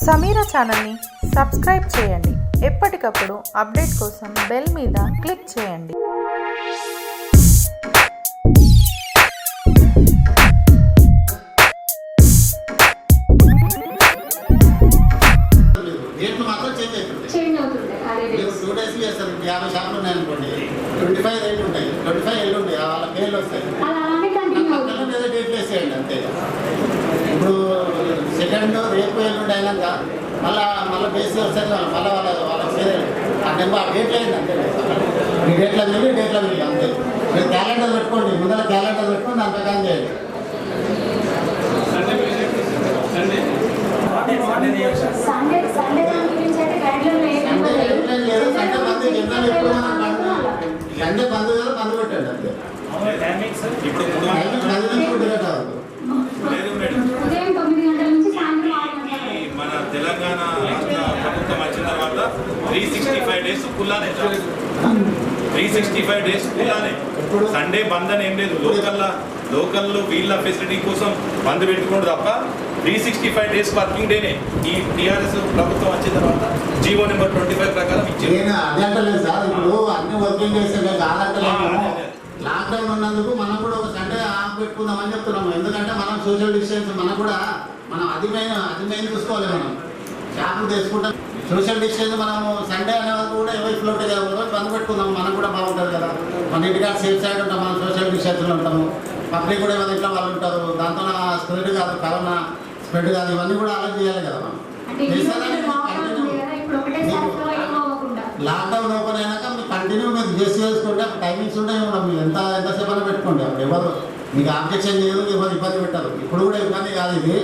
సమీరా ఛానల్ని సబ్స్క్రైబ్ చేయండి. ఎప్పటికప్పుడు అప్డేట్ కోసం బెల్ మీద క్లిక్ చేయండి. చేంజ్ అవుతుంది. 2 days చేస్తారు. 50 షాపులు ఉన్నాయి అనుకోండి, 25 రేట్ ఉంటాయి, 25 ఎల్లు ఉంటాయి, వాళ్ళ పేర్లు వస్తాయి. అలానే కంటిన్యూ అవుతుంది. డేట్లు వేసేయండి అంతే. ఇప్పుడు సెకండ్ రేపు ఎల్లుండి అయినాక మళ్ళీ బేసి వస్తాయి, మళ్ళీ వాళ్ళ పేరు ఆ నెంబర్ ఆ డేట్లు అయింది అంతే. మీ డేట్లో వెళ్ళి అంతే. మీరు క్యాలెండర్ పెట్టుకోండి, ముందర క్యాలెండర్ పెట్టుకొని దాని ప్రకారం చేయండి. సండే దాని గురించి అయితే గైడ్లైన్ లేదు. సండే బంద్ కదా, బంద్ పెట్టండి అంతే. ఉదయం 9 గంటల నుంచి సాయంత్రం 6 గంటల మన తెలంగాణ రాష్ట్ర ప్రభుత్వం వచ్చిన తర్వాత 365 డేస్ కుల్లానే 365 డేస్ కుల్లానే. సండే బంద్ అని ఏం లేదు. లోకల్లో వీళ్ళ ఫెసిలిటీ కోసం బంద్ పెట్టుకోండి తప్ప 365 డేస్ వర్కింగ్ డేనే ఈ టీఆర్ఎస్ ప్రభుత్వం వచ్చిన తర్వాత జీవో నెంబర్ 25 ప్రకారం ఇచ్చింది. అదంటలేదు సార్, ఇప్పుడు అన్ని వర్కింగ్ డేస్ లాక్డౌన్ ఉన్నందుకు మనం కూడా ఒక సండే ఆఫ్ పెట్టుకుందామని చెప్తున్నాము. ఎందుకంటే మనం సోషల్ డిస్టెన్స్ మనం అది మెయిన్ చూసుకోవాలి. మనం షాపులు తెచ్చుకుంటాం, సోషల్ డిస్టెన్స్ మనము సండే అనే వరకు కూడా ఎవరి ఫ్లోట్ రోజు బంద్ పెట్టుకుందాం, మనకు కూడా బాగుంటుంది కదా. మన ఇంటికాడ సేఫ్ సైడ్ ఉంటాం, మనం సోషల్ డిస్టెన్స్లో ఉంటాము, పబ్లిక్ కూడా ఎవరి ఇంట్లో వాళ్ళు ఉంటారు, దాంతో స్ప్రెడ్ కాదు, కరోనా స్ప్రెడ్ కాదు, ఇవన్నీ కూడా అలర్ట్ చేయాలి కదా మనం. లాక్డౌన్ ఓపెన్ అయినాక మీరు కంటిన్యూ మీరు చేసుకుంటే టైమింగ్స్ ఉంటాయి, మీరు ఎంతసేపు అని పెట్టుకోండి. అప్పుడు ఎవరు మీకు ఆబ్జెక్షన్ చేయదు, ఎవరు ఇబ్బంది పెట్టారు. ఇప్పుడు కూడా ఇబ్బంది కాదు, ఇది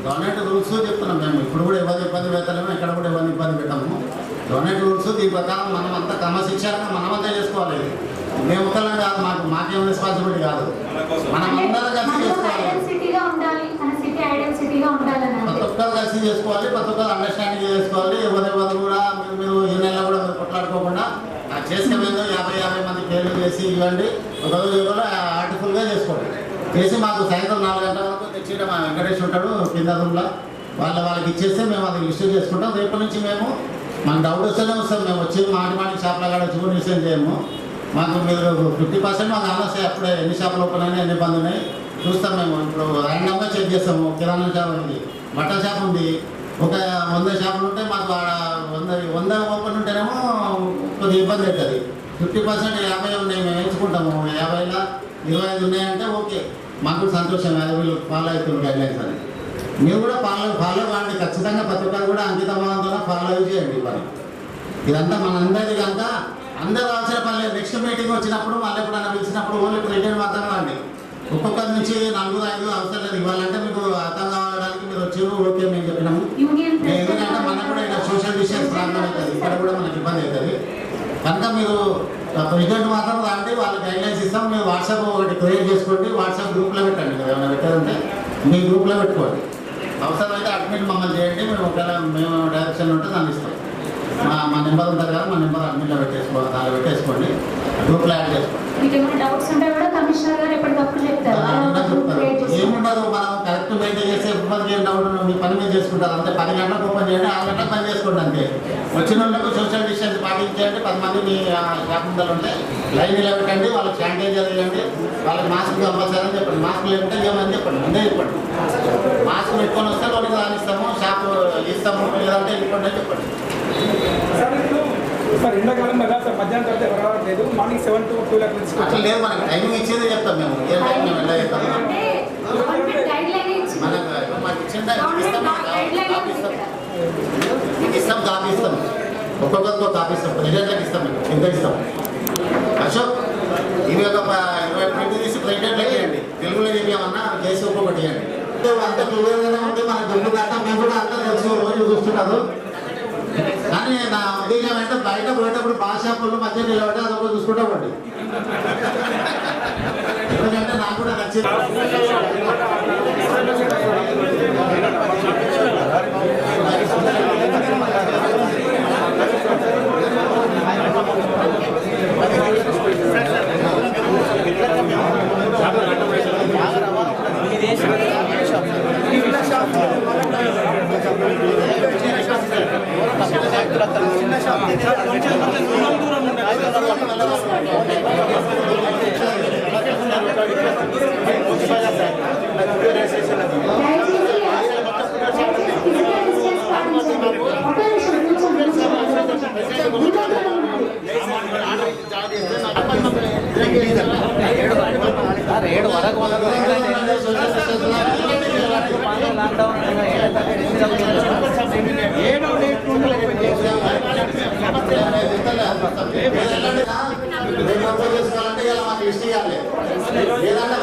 గవర్నమెంట్ రూల్స్ చెప్తున్నాం మేము. ఇప్పుడు కూడా ఎవరు ఇబ్బంది పెట్టలేము, ఎక్కడ కూడా ఎవరిని ఇబ్బంది పెట్టాము. గవర్నమెంట్ రూల్స్ దీని ప్రకారం మనం అంతా క్రమశిక్షణగా మనమంతా చేసుకోవాలి. మేము ఉత్తరం కాదు, మాకేం రెస్పాన్సిబిలిటీ కాదు, మనం అందరం కలిసి చేసుకోవాలి. ప్రతి ఒక్కరు కలిసి చేసుకోవాలి, ప్రతి ఒక్కరు అండర్స్టాండింగ్ చేసుకోవాలి. ఎవరెవరు కూడా మీరు ఈ నెలలో కూడా మీరు కొట్లాడుకోకుండా చేసుకునేందుకు 50 మంది పేర్లు చేసి ఇవ్వండి. ఒక రోజు ఆర్టిఫుల్గా చేసుకోండి. చేసి మాకు సాయంత్రం 4 గంటల వరకు తెచ్చి మా వెంకటేష్ ఉంటాడు కింద రూమ్లో, వాళ్ళకి ఇచ్చేస్తే మేము అది రిజిస్టర్ చేసుకుంటాం. రేపు నుంచి మేము మాకు డౌట్ వస్తేనే వస్తాం. మేము వచ్చి మాటి షాప్లో కూడా వచ్చి కూడా రిజిస్టర్ చేయము. మాకు మీరు 50% మాకు ఆలోచన అప్పుడే ఎన్ని షాపులు ఓపెన్ అయినా ఎన్ని బంద్ ఉన్నాయి చూస్తాం. మేము ఇప్పుడు ర్యాండమ్గా చెక్ చేస్తాము. కిరాణా షాప్ ఉంది, బట్టల షాప్ ఉంది, ఒక 100 షాపులు ఉంటే మాకు 100 ఓపెన్ ఉంటేనేమో కొద్దిగా ఇబ్బంది అవుతుంది. 50% 50 ఉన్నాయి, మేము ఎంచుకుంటాము. 50లో 25 ఉన్నాయంటే ఓకే, మాకు సంతోషం. వీళ్ళు ఫాలో అవుతుంది గైడ్లైన్స్ అని. మీరు కూడా ఫాలో కావండి ఖచ్చితంగా. ప్రతి ఒక్కరు కూడా అంకితభావంతో ఫాలో చేయండి పని. ఇదంతా మనందరిది కనుక అందరూ రావాల్సిన పని లేదు. నెక్స్ట్ మీటింగ్ వచ్చినప్పుడు మళ్ళీ ఎప్పుడైనా పిలిచినప్పుడు ఓన్లీ ప్రెసిడెంట్ మాత్రమే రండి. ఒక్కొక్కరి నుంచి 4-5 అవసరం లేదు. ఇవ్వాలంటే మీకు అర్థం కావడానికి మీరు వచ్చారు, ఓకే మేము చెప్పినాము. ఎందుకంటే మనకు కూడా ఇక్కడ సోషల్ డిస్టెన్స్ ప్రాబ్లం అవుతుంది, ఇక్కడ కూడా మనకి ఇబ్బంది అవుతుంది. కనుక మీరు ప్రెసిడెంట్ మాత్రం రాండి, వాళ్ళ గైడ్లైన్స్ ఇస్తాం. మీరు వాట్సాప్ ఒకటి క్రియేట్ చేసుకోండి, వాట్సాప్ గ్రూప్లో పెట్టండి. మీరు ఏమైనా పెట్టారంటే మీ గ్రూప్లో పెట్టుకోండి. అవసరమైతే అడ్మిట్ మమ్మల్ని చేయండి, మేము డైరెక్షన్ ఉంటే దాన్ని ఇస్తాం. మా నెంబర్ ఉంటుంది కదా, మా నెంబర్ అడ్మిట్లో దాన్ని పెట్టేసుకోండి, గ్రూప్లో యాడ్ చేసుకోండి. ఏముండదు, మనం కరెక్ట్ మెయింటైన్ చేస్తే ఇబ్బంది ఏం డౌట్ మీ పని మీద చేసుకుంటారు అంతే. 10 గంటలకు ఓపెన్ చేయండి, 6 గంటలకు పని చేసుకోండి అంతే. వచ్చిన వాళ్ళకు సోషల్ డిస్టెన్స్ పాటించండి. 10 మంది మీ షాప్ ముందర ఉంటే లైన్ నిలబెట్టండి, వాళ్ళకి శానిటైజర్ ఇవ్వండి, వాళ్ళకి మాస్క్ కంపల్సరీ అని చెప్పండి. మాస్క్ లేకుంటే ఏమని చెప్పండి, ముందే చెప్పండి. మాస్క్ పెట్టుకొని వస్తే వాళ్ళకి రానిస్తాము, షాప్ ఇస్తాము, లేదంటే వెళ్ళిపోండి అని చెప్పండి. సార్ ఎండాకాలం కదా సార్, మధ్యాహ్నం తర్వాత ఎవరు రావట్లేదు, మార్నింగ్ 7 to 2 నుంచి అట్లా లేదు. మనకి టైమింగ్ ఇచ్చేది చెప్తాం మేము, ఏ టైం మేము ఎలా చెప్తాము. మాకు ఇచ్చిన టైం ఇస్తాం, కాపీ ఇస్తాం, ఒక్కొక్కరికి ఒక కాపీ ఇస్తాం, ప్రెసిడెంట్లకు ఇస్తాం, మేము ఎంత ఇస్తాం. అశోక్ ఇవి ఒక 20 ప్రింట్ తీసి ప్రెసిడెంట్లకు ఇవ్వండి, తెలుగులో చెప్పామన్నా అవి చేసి ఒక్కొక్కటి ఇవ్వండి. అంత క్లియర్గానే ఉంటే మనకు దొరుకుతుంది అంతా. మేము కూడా అంతా తెలుసు, రోజు చూస్తున్నారు. కానీ నా ఉద్దేశం అంటే బయట పోయేటప్పుడు భాషా పనులు మధ్య నిలబడి అదొక చూసుకుంటా పోండి. ఎందుకంటే నాకు కూడా నచ్చింది. ఇది చేసుకోవాలంటే ఇలా మాకు లిస్ట్ ఇవ్వాలి. లేదంటే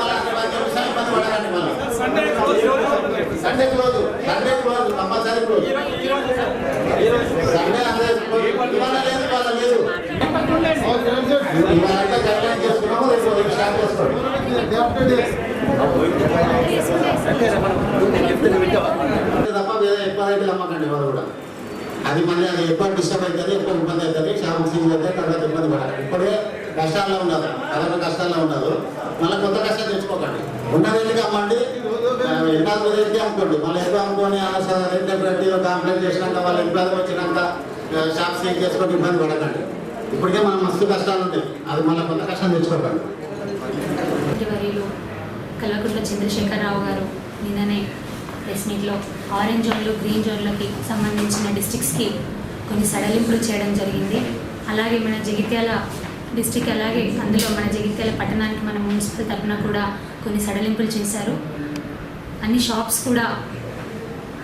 Sunday close compulsory close. Sunday అదే ఇవాళ లేదు, ఇవాళ లేదు. ఇవాళ గైడ్లైన్ చేసుకున్నాము, రేపు స్టార్ట్ చేసుకోండి. తప్ప వేరే ఎక్కువ రైతులు అమ్మకండి వాళ్ళు కూడా. అది మళ్ళీ అది ఎక్కువ డిస్టర్బ్ అవుతుంది, ఎక్కువ ఇబ్బంది అవుతుంది. షాప్ సీజన్ అయితే తర్వాత ఇబ్బంది పడాలి. ఇప్పుడే కష్టాల్లో ఉండదు, అదొక కష్టాల్లో ఉండదు. మళ్ళీ కొత్త కష్టాలు తెచ్చుకోకండి. ఉన్న రేటుకి అమ్మండి, ఎన్నాళ్ళు రేటుకి అమ్ముకోండి. మళ్ళీ ఎక్కువ అమ్ముకొని రేట్లు పెట్టి కంప్లైంట్ చేసినాక వాళ్ళు ఇబ్బంది వచ్చినాక షాప్ సీజ్ చేసుకొని ఇబ్బంది పడకండి. ఇప్పటికే మనం మస్తు కష్టాలు ఉంటాయి, అది మళ్ళీ కొత్త కష్టాలు తెచ్చుకోకండి. మంత్రివర్యులు కల్వకుంట్ల చంద్రశేఖరరావు గారు నిన్ననే ప్రెస్ మీట్లో ఆరెంజ్ జోన్లు, గ్రీన్ జోన్లకి సంబంధించిన డిస్ట్రిక్ట్స్కి కొన్ని సడలింపులు చేయడం జరిగింది. అలాగే మన జగిత్యాల డిస్ట్రిక్ట్, అలాగే అందులో మన జగిత్యాల పట్టణానికి మన మున్సిపల్ తరఫున కూడా కొన్ని సడలింపులు చేశారు. అన్ని షాప్స్ కూడా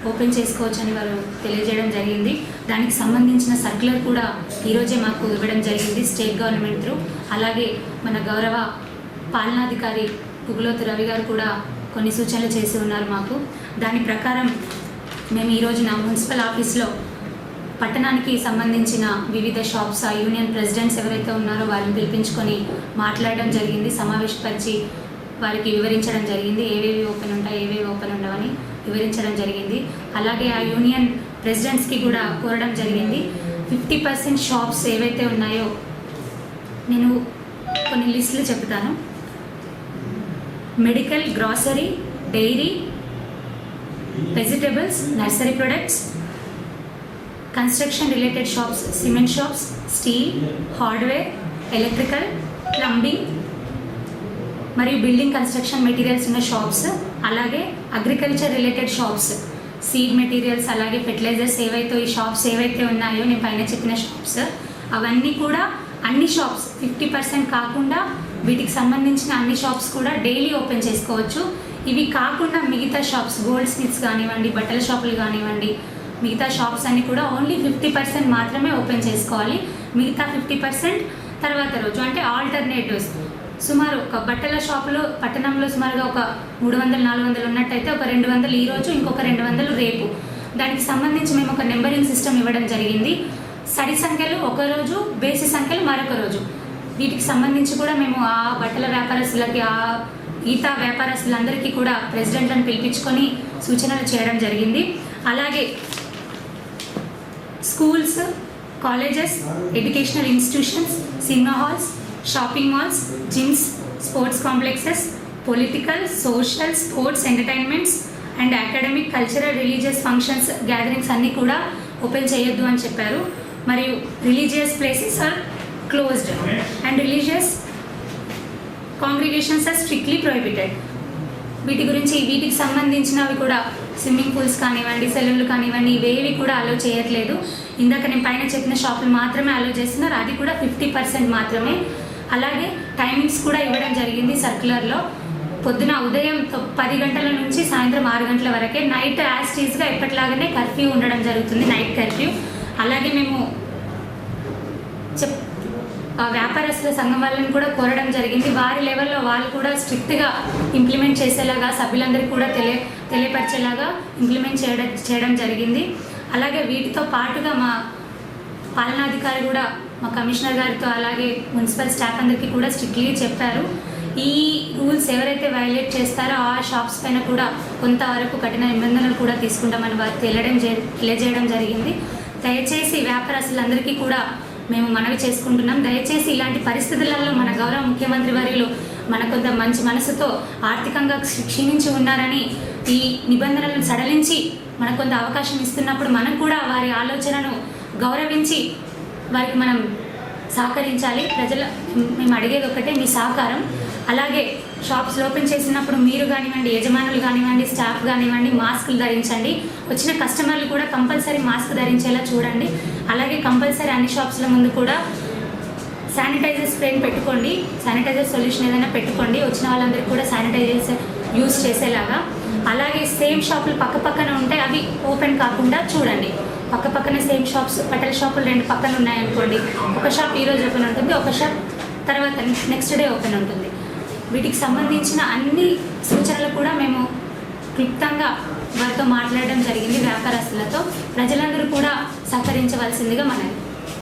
ఓపెన్ చేసుకోవచ్చని వారు తెలియజేయడం జరిగింది. దానికి సంబంధించిన సర్క్యులర్ కూడా ఈరోజే మాకు ఇవ్వడం జరిగింది స్టేట్ గవర్నమెంట్ త్రూ. అలాగే మన గౌరవ పాలనాధికారి పుగులోతు రవి గారు కూడా కొన్ని సూచనలు చేసి ఉన్నారు మాకు. దాని ప్రకారం మేము ఈరోజు నా మున్సిపల్ ఆఫీస్లో పట్టణానికి సంబంధించిన వివిధ షాప్స్, ఆ యూనియన్ ప్రెసిడెంట్స్ ఎవరైతే ఉన్నారో వారిని పిలిపించుకొని మాట్లాడడం జరిగింది, సమావేశపరిచి వారికి వివరించడం జరిగింది. ఏవేవి ఓపెన్ ఉంటాయి, ఏవేవి ఓపెన్ ఉండవని వివరించడం జరిగింది. అలాగే ఆ యూనియన్ ప్రెసిడెంట్స్కి కూడా కోరడం జరిగింది. 50% షాప్స్ ఏవైతే ఉన్నాయో నేను కొన్ని లిస్టులు చెప్తాను. Medical, grocery, dairy, vegetables, nursery products, construction related shops, cement shops, steel, hardware, electrical, plumbing మరియు బిల్డింగ్ కన్స్ట్రక్షన్ మెటీరియల్స్ ఉన్న షాప్స్, అలాగే agriculture related shops, seed materials, అలాగే ఫెర్టిలైజర్స్ ఏవైతే ఈ షాప్స్ ఏవైతే ఉన్నాయో నేను పైన చెప్పిన షాప్స్ అవన్నీ కూడా అన్ని షాప్స్ 50% కాకుండా వీటికి సంబంధించిన అన్ని షాప్స్ కూడా డైలీ ఓపెన్ చేసుకోవచ్చు. ఇవి కాకుండా మిగతా షాప్స్, గోల్డ్ స్మిత్స్ కానివ్వండి, బట్టల షాపులు కానివ్వండి, మిగతా షాప్స్ అన్నీ కూడా ఓన్లీ 50% మాత్రమే ఓపెన్ చేసుకోవాలి. మిగతా 50% తర్వాత రోజు, అంటే ఆల్టర్నేటివ్స్. సుమారు ఒక బట్టల షాపులో పట్టణంలో సుమారుగా ఒక 300-400 ఉన్నట్టయితే ఒక 200 ఈరోజు, ఇంకొక 200 రేపు. దానికి సంబంధించి మేము ఒక నెంబరింగ్ సిస్టమ్ ఇవ్వడం జరిగింది. సడి సంఖ్యలు ఒకరోజు, బేసి సంఖ్యలు మరొక రోజు. వీటికి సంబంధించి కూడా మేము ఆ బట్టల వ్యాపారస్తులకి, ఆ ఈత వ్యాపారస్తులందరికీ కూడా ప్రెసిడెంట్లను పిలిపించుకొని సూచనలు చేయడం జరిగింది. అలాగే schools, colleges, educational institutions, cinema halls, shopping malls, gyms, sports complexes, political, social, sports, entertainments and academic, cultural, religious functions, gatherings అన్నీ కూడా ఓపెన్ చేయొద్దు అని చెప్పారు. మరియు religious places are closed and religious congregations are strictly prohibited. వీటికి సంబంధించినవి కూడా swimming pools కానివ్వండి, సెలూన్లు కానివ్వండి, ఇవేవి కూడా అలో చేయట్లేదు. ఇందాక నేను పైన చెప్పిన షాపులు మాత్రమే అలో చేస్తున్నారు, అది కూడా 50% మాత్రమే. అలాగే టైమింగ్స్ కూడా ఇవ్వడం జరిగింది సర్క్యులర్లో. పొద్దున ఉదయం 10 గంటల నుంచి సాయంత్రం 6 గంటల వరకే. నైట్ యాజ్ టీజ్గా ఎప్పటిలాగానే కర్ఫ్యూ ఉండడం జరుగుతుంది, నైట్ కర్ఫ్యూ. అలాగే మేము వ్యాపారస్తుల సంఘం వాళ్ళని కూడా కోరడం జరిగింది. వారి లెవెల్లో వాళ్ళు కూడా స్ట్రిక్ట్గా ఇంప్లిమెంట్ చేసేలాగా, సభ్యులందరికీ కూడా తెలియపరిచేలాగా ఇంప్లిమెంట్ చేయడం జరిగింది. అలాగే వీటితో పాటుగా మా పాలనాధికారి కూడా మా కమిషనర్ గారితో, అలాగే మున్సిపల్ స్టాఫ్ అందరికీ కూడా స్ట్రిక్ట్లీ చెప్పారు. ఈ రూల్స్ ఎవరైతే వైలేట్ చేస్తారో ఆ షాప్స్ పైన కూడా కొంతవరకు కఠిన నిబంధనలు కూడా తీసుకుంటామని వారు తెలియజేయడం జరిగింది. దయచేసి వ్యాపారస్తులందరికీ కూడా మేము మనవి చేసుకుంటున్నాం. దయచేసి ఇలాంటి పరిస్థితులలో మన గౌరవ ముఖ్యమంత్రి వర్యులు మన కొంత మంచి మనసుతో ఆర్థికంగా క్షీణించి ఉన్నారని ఈ నిబంధనలను సడలించి మనకు కొంత అవకాశం ఇస్తున్నప్పుడు మనం కూడా వారి ఆలోచనను గౌరవించి వారికి మనం సహకరించాలి. మేము అడిగేది ఒకటే, మీ సహకారం. అలాగే షాప్స్ ఓపెన్ చేసినప్పుడు మీరు కానివ్వండి, యజమానులు కానివ్వండి, స్టాఫ్ కానివ్వండి, మాస్కులు ధరించండి. వచ్చిన కస్టమర్లు కూడా కంపల్సరీ మాస్క్ ధరించేలా చూడండి. అలాగే కంపల్సరీ అన్ని షాప్స్ల ముందు కూడా శానిటైజర్ స్ప్రేని పెట్టుకోండి, శానిటైజర్ సొల్యూషన్ ఏదైనా పెట్టుకోండి, వచ్చిన వాళ్ళందరికీ కూడా శానిటైజర్ యూజ్ చేసేలాగా. అలాగే సేమ్ షాపులు పక్క పక్కన ఉంటే అవి ఓపెన్ కాకుండా చూడండి. పక్క పక్కనే సేమ్ షాప్స్, బట్టల షాపులు 2 పక్కన ఉన్నాయనుకోండి, ఒక షాప్ ఈరోజు ఓపెన్ ఉంటుంది, ఒక షాప్ తర్వాత నెక్స్ట్ డే ఓపెన్ ఉంటుంది. వీటికి సంబంధించిన అన్ని సూచనలు కూడా మేము క్లుప్తంగా వారితో మాట్లాడడం జరిగింది, వ్యాపారస్తులతో. ప్రజలందరూ కూడా సహకరించవలసిందిగా మనవి.